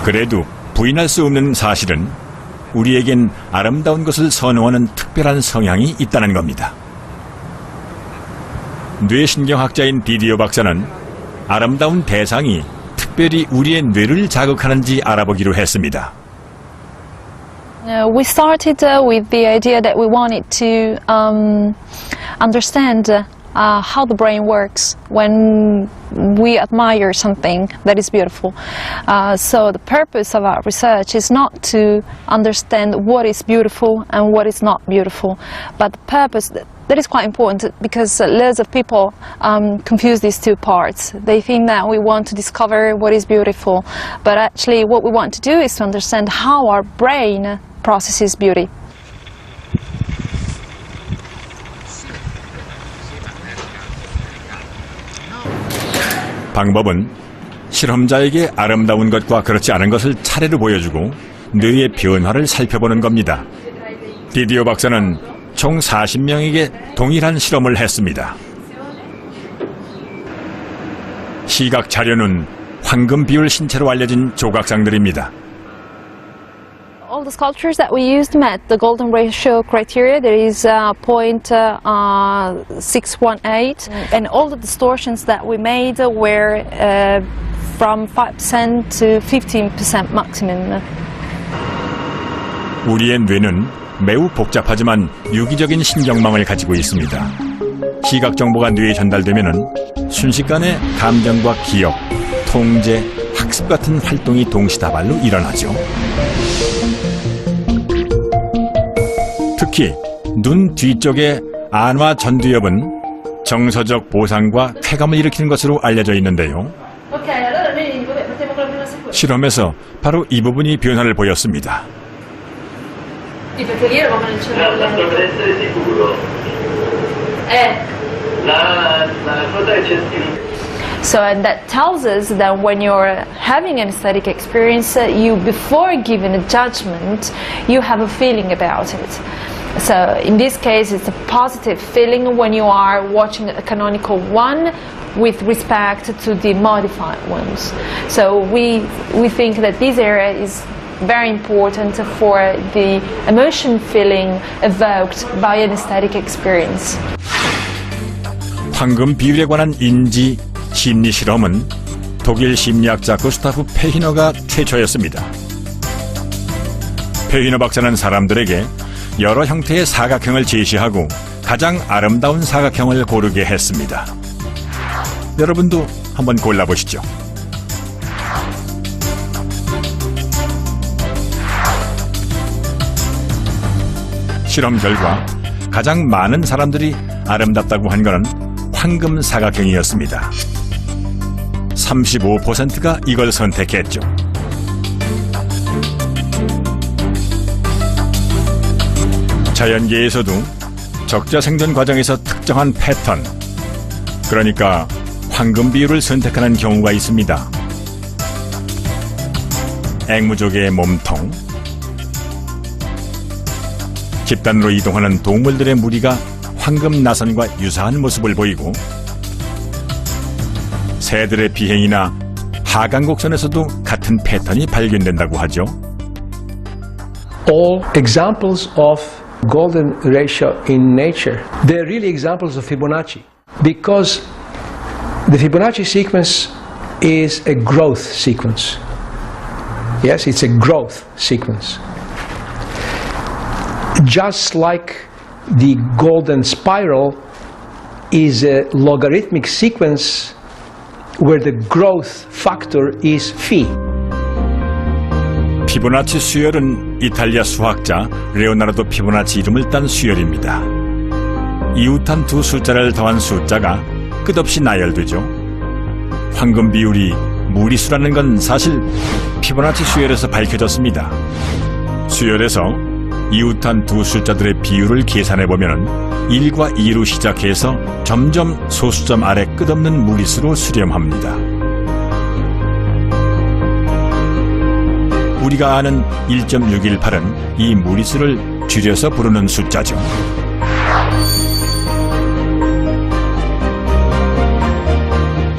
그래도 부인할 수 없는 사실은 우리에겐 아름다운 것을 선호하는 특별한 성향이 있다는 겁니다. 뇌신경학자인 디디어 박사는 아름다운 대상이 특별히 우리의 뇌를 자극하는지 알아보기로 했습니다. We started with the idea that we wanted to understand how the brain works when we admire something that is beautiful. So the purpose of our research is not to understand what is beautiful and what is not beautiful, but the purpose that is quite important because lots of people confuse these two parts. They think that we want to discover what is beautiful, but actually what we want to do is to understand how our brain processes beauty. 방법은 실험자에게 아름다운 것과 그렇지 않은 것을 차례로 보여주고 뇌의 변화를 살펴보는 겁니다. 디디어 박사는 총 40명에게 동일한 실험을 했습니다. 시각 자료는 황금 비율 신체로 알려진 조각상들입니다. All the sculptures that we used met the golden ratio criteria. There is 0.618, and all the distortions that we made were from 5% to 15% maximum. 우리의 뇌는 매우 복잡하지만 유기적인 신경망을 가지고 있습니다. 시각 정보가 뇌에 전달되면은 순식간에 감정과 기억, 통제, 학습 같은 활동이 동시다발로 일어나죠. 특히 눈 뒤쪽의 안화 전두엽은 정서적 보상과 쾌감을 일으키는 것으로 알려져 있는데요. 실험에서 바로 이 부분이 변화를 보였습니다. So, and that tells us that when you're having an aesthetic experience, you, before giving a judgment, you have a feeling about it. So, in this case, it's a positive feeling when you are watching a canonical one with respect to the modified ones. So, we think that this area is very important for the emotion feeling evoked by an aesthetic experience. 황금 비율에 관한 인지 심리 실험은 독일 심리학자 구스타프 페히너가 최초였습니다. 페히너 박사는 사람들에게 여러 형태의 사각형을 제시하고 가장 아름다운 사각형을 고르게 했습니다. 여러분도 한번 골라보시죠. 실험 결과 가장 많은 사람들이 아름답다고 한 것은 황금 사각형이었습니다. 35%가 이걸 선택했죠. 자연계에서도 적자 생존 과정에서 특정한 패턴, 그러니까 황금 비율을 선택하는 경우가 있습니다. 앵무족의 몸통, 집단으로 이동하는 동물들의 무리가 황금 나선과 유사한 모습을 보이고, 새들의 비행이나 하강곡선에서도 같은 패턴이 발견된다고 하죠. All examples of golden ratio in nature, they're really examples of Fibonacci, because the Fibonacci sequence is a growth sequence. Yes, it's a growth sequence. Just like the golden spiral is a logarithmic sequence where the growth factor is phi. 피보나치 수열은 이탈리아 수학자 레오나르도 피보나치 이름을 딴 수열입니다. 이웃한 두 숫자를 더한 숫자가 끝없이 나열되죠. 황금 비율이 무리수라는 건 사실 피보나치 수열에서 밝혀졌습니다. 수열에서 이웃한 두 숫자들의 비율을 계산해보면 1과 2로 시작해서 점점 소수점 아래 끝없는 무리수로 수렴합니다. 우리가 아는 1.618은 이 무리수를 줄여서 부르는 숫자죠.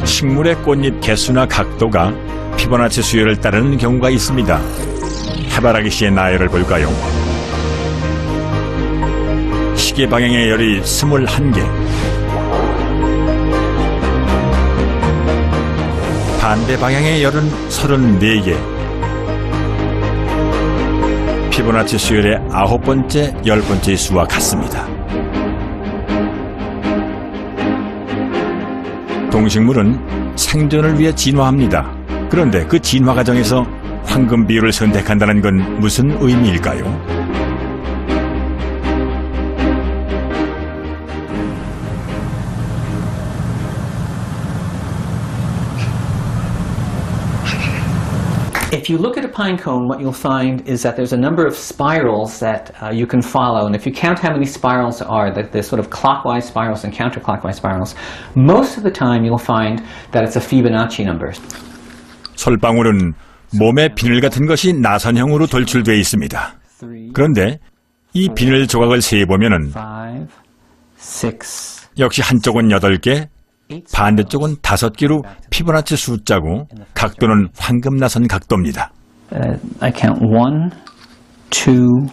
식물의 꽃잎 개수나 각도가 피보나치 수열을 따르는 경우가 있습니다. 해바라기 씨의 나열을 볼까요? 시계 방향의 열이 21개, 반대 방향의 열은 34개, 피보나치 수열의 9번째, 10번째 수와 같습니다. 동식물은 생존을 위해 진화합니다. 그런데 그 진화 과정에서 황금 비율을 선택한다는 건 무슨 의미일까요? If you look at a pine cone, what you'll find is that there's a number of spirals that you can follow. And if you count how many spirals there are, that there's sort of clockwise spirals and counterclockwise spirals, most of the time you'll find that it's a Fibonacci number. 솔방울은 몸에 비늘 같은 것이 나선형으로 돌출되어 있습니다. 그런데 이 비늘 조각을 세보면은 5, 6, 역시 한쪽은 8개, 반대쪽은 5개로 피보나치 숫자고 각도는 황금나선 각도입니다. I count 1, 2,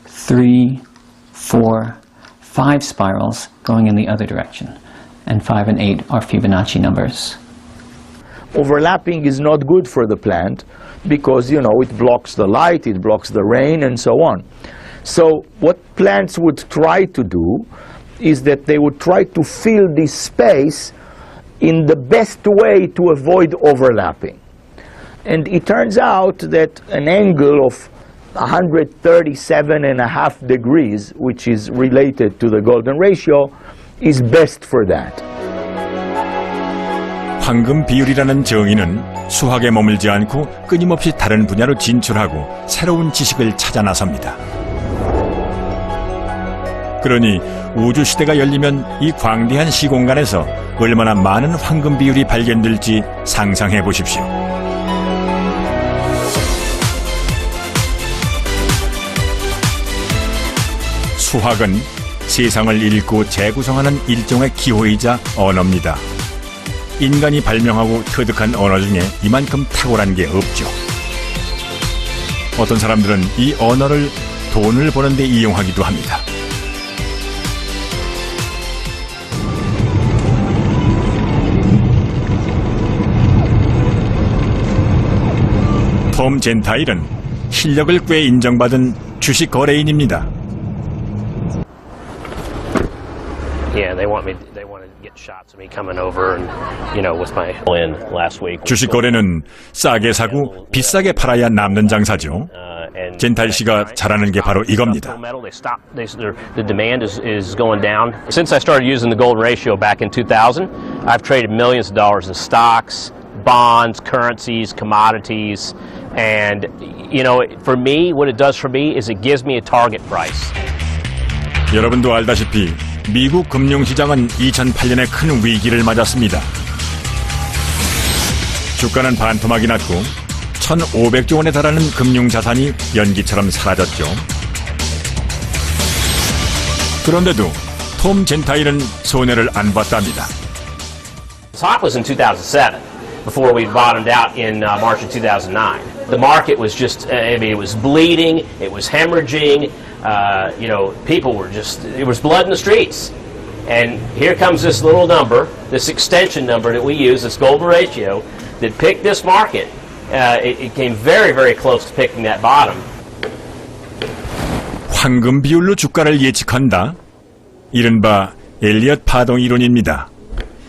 3, 4, 5 spirals going in the other direction. And 5 and 8 are Fibonacci numbers. Overlapping is not good for the plant because, you know, it blocks the light, it blocks the rain, and so on. So what plants would try to do is that they would try to fill this space in the best way to avoid overlapping. And it turns out that an angle of 137.5 degrees, which is related to the golden ratio, is best for that. 황금 비율이라는 정의는 수학에 머물지 않고 끊임없이 다른 분야로 진출하고 새로운 지식을 찾아 나섭니다. 그러니 우주 시대가 열리면 이 광대한 시공간에서 얼마나 많은 황금 비율이 발견될지 상상해 보십시오. 수학은 세상을 읽고 재구성하는 일종의 기호이자 언어입니다. 인간이 발명하고 터득한 언어 중에 이만큼 탁월한 게 없죠. 어떤 사람들은 이 언어를 돈을 버는 데 이용하기도 합니다. 톰 젠타일은 실력을 꽤 인정받은 주식 거래인입니다. Yeah, they want to get shots of me coming over and, you know, with my win last week. 주식 거래는 싸게 사고 비싸게 팔아야 남는 장사죠. 젠타일 씨가 잘하는 게 바로 이겁니다. The demand is going down. Since I started using the golden ratio back in 2000, I've traded millions of dollars in stocks, bonds, currencies, commodities, and, you know, for me, what it does for me is it gives me a target price. 여러분도 알다시피 미국 금융시장은 2008년에 큰 위기를 맞았습니다. 주가는 반토막이 났고 1,500조 원에 달하는 금융자산이 연기처럼 사라졌죠. 그런데도 톰 젠타일은 손해를 안 봤답니다. The top was in 2007, before we bottomed out in March of 2009. The market was just, I mean, it was bleeding, it was hemorrhaging, you know, people were just, it was blood in the streets. And here comes this little number, this extension number that we use, this golden ratio, that picked this market. It came very, very close to picking that bottom. 황금 비율로 주가를 예측한다. 이른바 엘리엇 파동 이론입니다.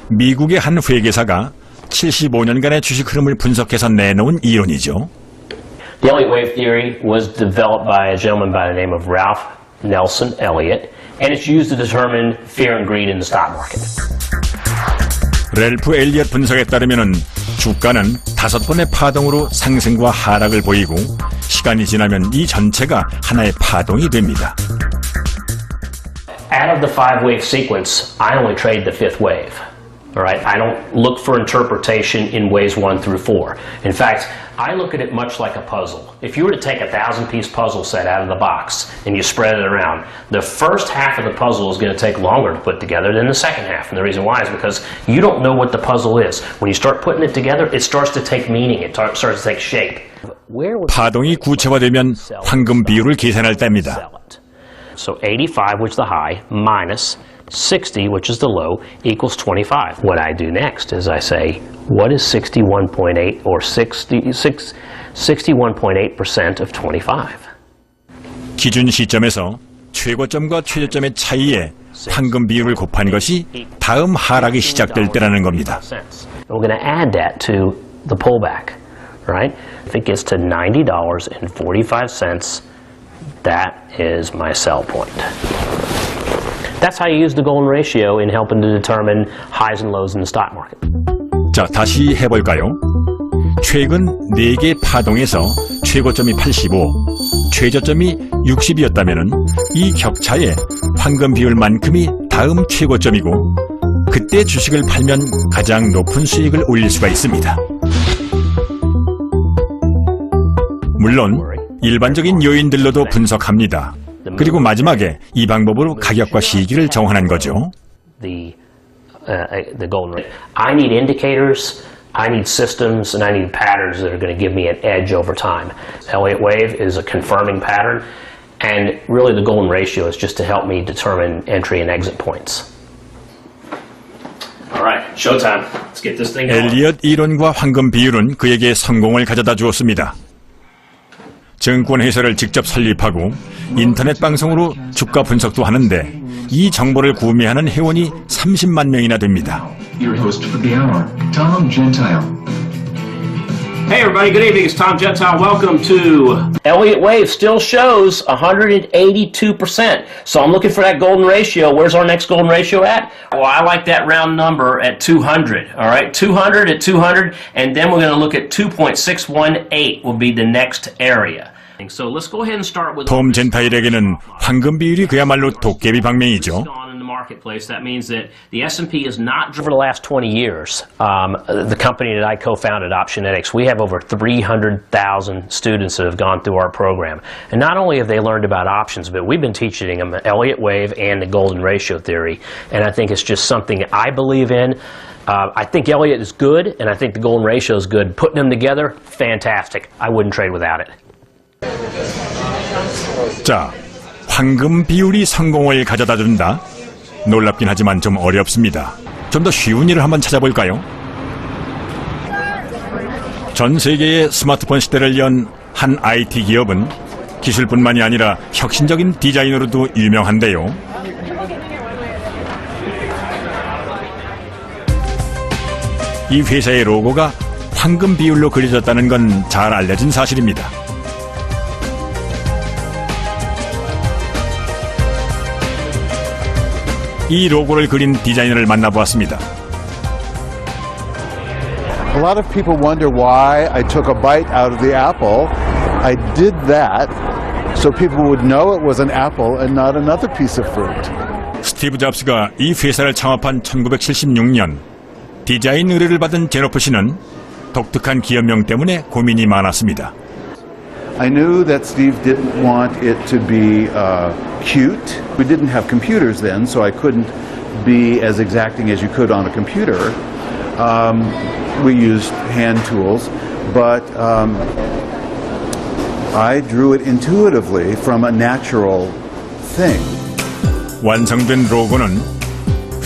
미국의 한 회계사가 75년간의 주식 흐름을 분석해서 내놓은 이론이죠. The Elliott wave theory was developed by a gentleman by the name of Ralph Nelson Elliott, and it's used to determine fear and greed in the stock market. 랠프 엘리엇 분석에 따르면 주가는 5번의 파동으로 상승과 하락을 보이고 시간이 지나면 이 전체가 하나의 파동이 됩니다. Out of the 5-wave sequence, I only trade the 5th wave. All right, I don't look for interpretation in ways 1 through 4. In fact, I look at it much like a puzzle. If you were to take a 1,000-piece puzzle set out of the box and you spread it around, the first half of the puzzle is going to take longer to put together than the second half. And the reason why is because you don't know what the puzzle is. When you start putting it together, it starts to take meaning. It starts to take shape. Where would 파동이 구체화되면 황금 비율을 계산할 때입니다. sell it? So 85, which is the high, minus 60, which is the low, equals 25. What I do next is I say, what is 61.8 or 61.8% of 25? 기준 시점에서 최고점과 최저점의 차이에 황금 비율을 곱한 것이 다음 하락이 시작될 때라는 겁니다. We're going to add that to the pullback, right? If it gets to $90.45, that is my sell point. That's how you use the golden ratio in helping to determine highs and lows in the stock market. 자, 다시 해볼까요? 최근 4개 파동에서 최고점이 85, 최저점이 60이었다면 이 격차의 황금 비율만큼이 다음 최고점이고 그때 주식을 팔면 가장 높은 수익을 올릴 수가 있습니다. 물론 일반적인 요인들로도 분석합니다. 그리고 마지막에 이 방법으로 가격과 시기를 정하는 거죠. The golden rate. I need indicators, I need systems, and I need patterns that are going to give me an edge over time. Elliott wave is a confirming pattern, and really the golden ratio is just to help me determine entry and exit points. All right, showtime. Let's get this thing going. 엘리엇 이론과 황금 비율은 그에게 성공을 가져다 주었습니다. 증권회사를 직접 설립하고 인터넷 방송으로 주가 분석도 하는데 이 정보를 구매하는 회원이 30만 명이나 됩니다. Your host for the hour, Tom Gentile. Hey everybody, good evening. It's Tom Gentile. Welcome to Elliott Wave. Still shows 182%. So I'm looking for that golden ratio. Where's our next golden ratio at? Well, I like that round number at 200. All right, 200 at 200, and then we're going to look at 2.618 will be the next area. So let's go ahead and start with 톰 젠타일에게는 황금 비율이 그야말로 도깨비 방맹이죠. in the marketplace. That means that the S&P is not for the last 20 years. The company that I co-founded, Optionetics, we have over 300,000 students that have gone through our program. And not only have they learned about options, but we've been teaching them Elliott wave and the golden ratio theory. And I think it's just something I believe in. I think Elliott is good, and I think the golden ratio is good. Putting them together, fantastic. I wouldn't trade without it. 자, 황금 비율이 성공을 가져다 준다. 놀랍긴 하지만 좀 어렵습니다. 좀 더 쉬운 일을 한번 찾아볼까요? 전 세계의 스마트폰 시대를 연 한 IT 기업은 기술뿐만이 아니라 혁신적인 디자인으로도 유명한데요. 이 회사의 로고가 황금 비율로 그려졌다는 건 잘 알려진 사실입니다. 이 로고를 그린 디자이너를 만나보았습니다. A lot of people wonder why I took a bite out of the apple. I did that so people would know it was an apple and not another piece of fruit. 스티브 잡스가 이 회사를 창업한 1976년 디자인 의뢰를 받은 제노프 씨는 독특한 기업명 때문에 고민이 많았습니다. I knew that Steve didn't want it to be cute. We didn't have computers then, so I couldn't be as exacting as you could on a computer. We used hand tools, but I drew it intuitively from a natural thing. 완성된 로고는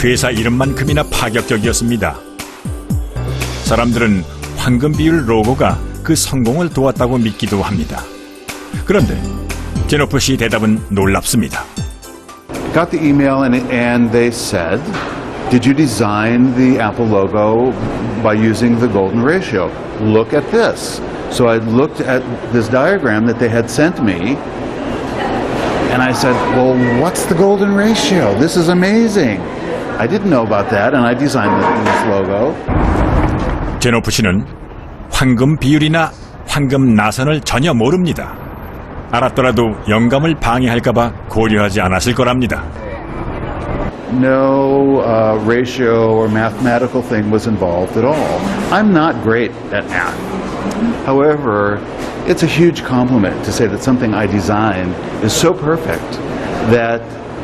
회사 이름만큼이나 파격적이었습니다. 사람들은 황금 비율 로고가 그 성공을 도왔다고 믿기도 합니다. 그런데 제노프 씨 대답은 놀랍습니다. Got the email and they said, did you design the Apple logo by using the golden ratio? Look at this. So I looked at this diagram that they had sent me and I said, well, what's the golden ratio? This is amazing. I didn't know about that and I designed this logo. 제노프 씨는 황금 비율이나 황금 나선을 전혀 모릅니다. 알았더라도 영감을 방해할까봐 고려하지 않았을 거랍니다. no ratio or mathematical thing was involved at all. I'm not great at math. However, it's a huge compliment to say that something I designed is so perfect that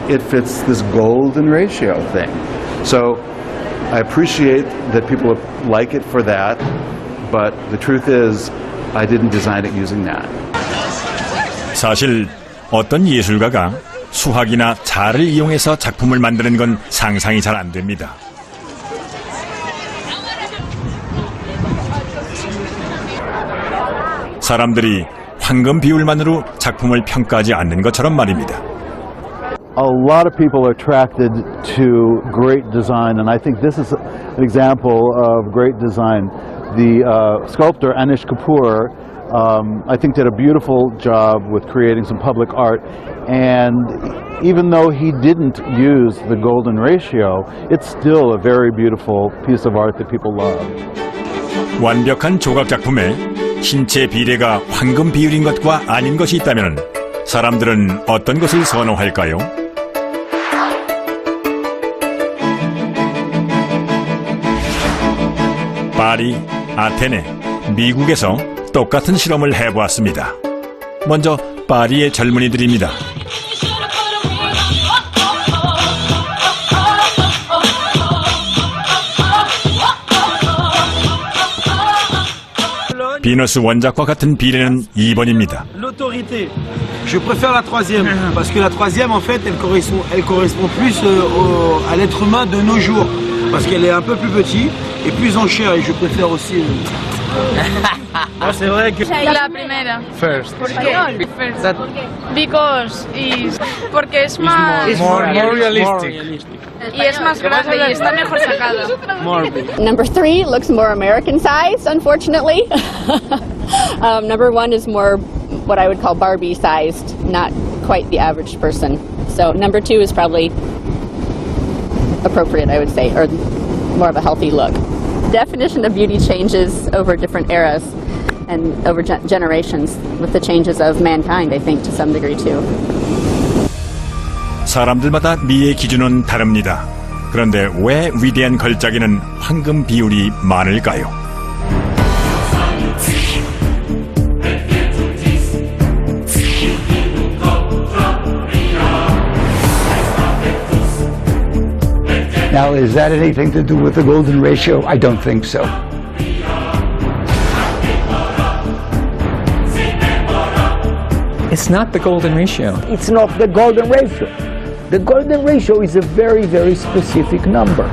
it fits this golden ratio thing. So I appreciate that people like it for that, but the truth is I didn't design it using that. 사실 어떤 예술가가 수학이나 자를 이용해서 작품을 만드는 건 상상이 잘 안 됩니다. 사람들이 황금 비율만으로 작품을 평가하지 않는 것처럼 말입니다. A lot of people are attracted to great design, and I think this is an example of great design. The sculptor Anish Kapoor, I think, did a beautiful job with creating some public art, and even though he didn't use the golden ratio, it's still a very beautiful piece of art that people love. 완벽한 조각 작품에 신체 비례가 황금 비율인 것과 아닌 것이 있다면 사람들은 어떤 것을 선호할까요? 파리, 아테네, 미국에서 똑같은 실험을 해보았습니다. 먼저 파리의 젊은이들입니다. 비너스 원작과 같은 비례는 2번입니다. L'autorité. Je préfère la troisième, parce que la troisième, en fait, elle correspond plus à l'être humain de nos jours, parce qu'elle est un peu plus petite et plus en chair, et je préfère aussi... C'est vrai que... La primera. First. ¿Por qué? First. Because porque es más... More realistic. Y es más grande y está mejor sacada. Number 3 looks more American-sized, unfortunately. Number 1 is more what I would call Barbie-sized, not quite the average person. So number 2 is probably appropriate, I would say, or more of a healthy look. Definition of beauty changes over different eras and over generations with the changes of mankind, I think, to some degree too. 사람들마다 미의 기준은 다릅니다. 그런데 왜 위대한 걸작에는 황금 비율이 많을까요? Now, is that anything to do with the golden ratio? I don't think so. It's not the golden ratio. It's not the golden ratio. The golden ratio is a very, very specific number.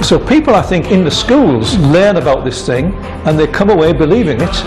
So people, I think, in the schools learn about this thing and they come away believing it.